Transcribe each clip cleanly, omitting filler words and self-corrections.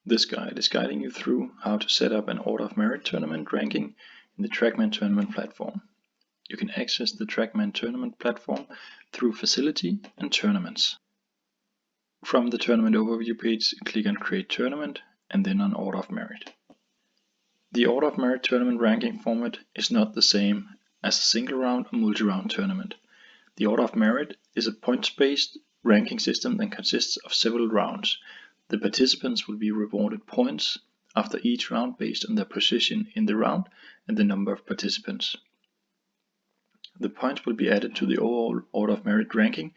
This guide is guiding you through how to set up an Order of Merit tournament ranking in the Trackman tournament platform. You can access the Trackman tournament platform through Facility and Tournaments. From the tournament overview page, click on Create Tournament and then on Order of Merit. The Order of Merit tournament ranking format is not the same as a single round or multi-round tournament. The Order of Merit is a points-based ranking system that consists of several rounds. The participants will be rewarded points after each round based on their position in the round and the number of participants. The points will be added to the overall Order of Merit ranking,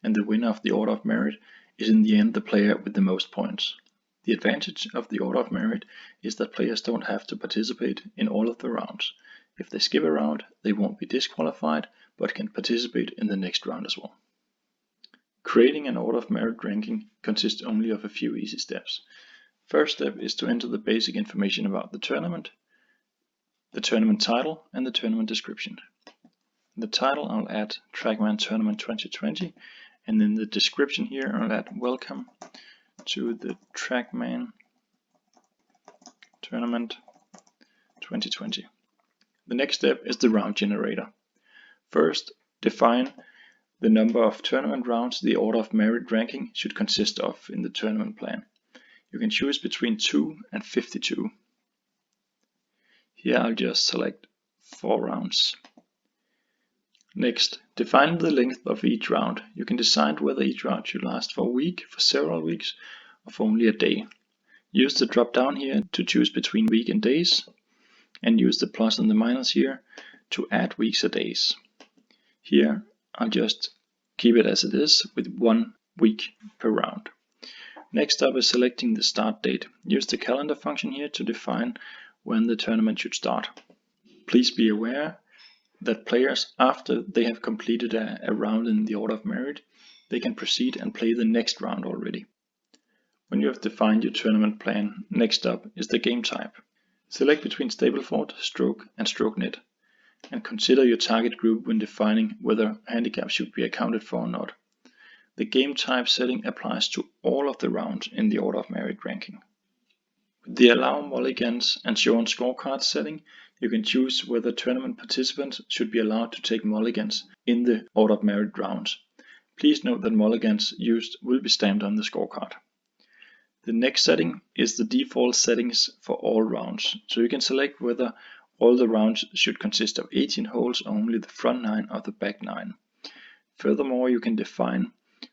and the winner of the Order of Merit is in the end the player with the most points. The advantage of the Order of Merit is that players don't have to participate in all of the rounds. If they skip a round, they won't be disqualified, but can participate in the next round as well. Creating an Order of Merit ranking consists only of a few easy steps. First step is to enter the basic information about the tournament title and the tournament description. In the title I'll add Trackman Tournament 2020, and in the description here I'll add Welcome to the Trackman Tournament 2020. The next step is the round generator. First, define the number of tournament rounds the Order of Merit ranking should consist of in the tournament plan. You can choose between 2 and 52. Here I'll just select 4 rounds. Next, define the length of each round. You can decide whether each round should last for a week, for several weeks, or for only a day. Use the drop down here to choose between week and days, and use the plus and the minus here to add weeks or days. Here I'll just keep it as it is with 1 week per round. Next up is selecting the start date. Use the calendar function here to define when the tournament should start. Please be aware that players, after they have completed a round in the Order of Merit, they can proceed and play the next round already. When you have defined your tournament plan, next up is the game type. Select between Stableford, Stroke and StrokeNet, and consider your target group when defining whether handicap should be accounted for or not. The game type setting applies to all of the rounds in the Order of Merit ranking. With the Allow Mulligans and Show on Scorecards setting, you can choose whether tournament participants should be allowed to take mulligans in the Order of Merit rounds. Please note that mulligans used will be stamped on the scorecard. The next setting is the default settings for all rounds, so you can select whether all the rounds should consist of 18 holes or only the front 9 or the back 9. Furthermore, you can define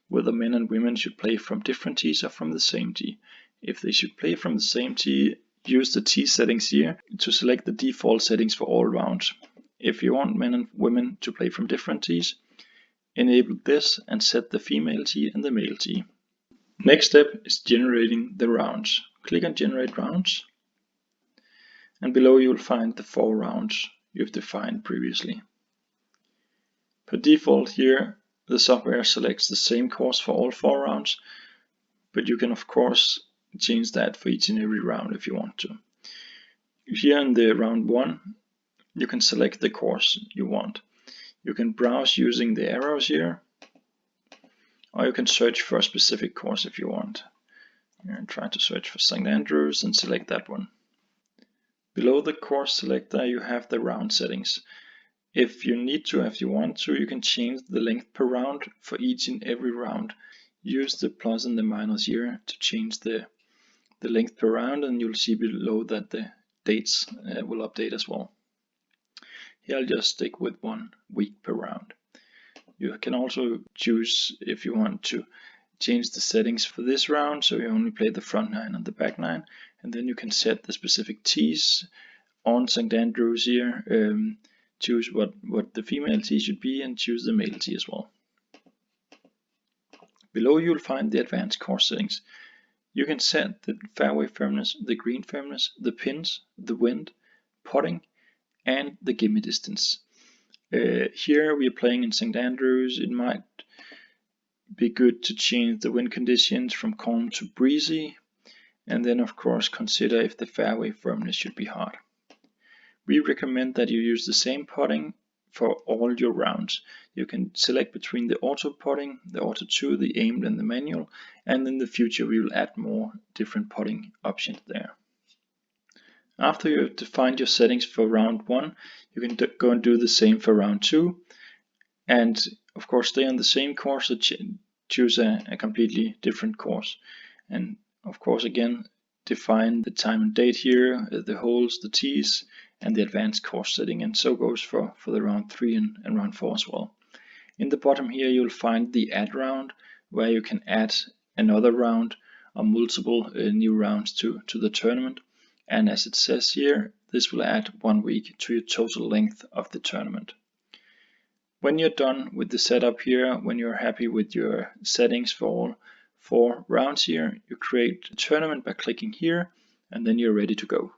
whether men and women should play from different tees or from the same tee. If they should play from the same tee, use the tee settings here to select the default settings for all rounds. If you want men and women to play from different tees, enable this and set the female tee and the male tee. Next step is generating the rounds. Click on Generate Rounds, and below you will find the 4 rounds you've defined previously. Per default here, the software selects the same course for all 4 rounds, but you can of course change that for each and every round if you want to. Here in the round 1, you can select the course you want. You can browse using the arrows here, or you can search for a specific course if you want. And try to search for St. Andrews and select that one. Below the course selector you have the round settings. If you want to, you can change the length per round for each and every round. Use the plus and the minus here to change the length per round, and you'll see below that the dates will update as well. Here I'll just stick with 1 week per round. You can also choose if you want to change the settings for this round, so you only play the front 9 and the back 9, and then you can set the specific tees on St. Andrews here. Choose what the female tee should be and choose the male tee as well. Below you'll find the advanced course settings. You can set the fairway firmness, the green firmness, the pins, the wind, putting, and the gimme distance. Here we are playing in St. Andrews. It might be good to change the wind conditions from calm to breezy, and then of course consider if the fairway firmness should be hard. We recommend that you use the same putting for all your rounds. You can select between the auto potting, the auto 2, the aimed and the manual, and in the future we will add more different potting options there. After you've defined your settings for round 1, you can go and do the same for round 2, and of course stay on the same course or choose a completely different course. And of course again define the time and date here, the holes, the tees, and the advanced course setting, and so goes for the round 3 and round 4 as well. In the bottom here you'll find the add round, where you can add another round or multiple new rounds to the tournament, and as it says here, this will add 1 week to your total length of the tournament. When you're done with the setup here, when you're happy with your settings for all 4 rounds here, you create a tournament by clicking here, and then you're ready to go.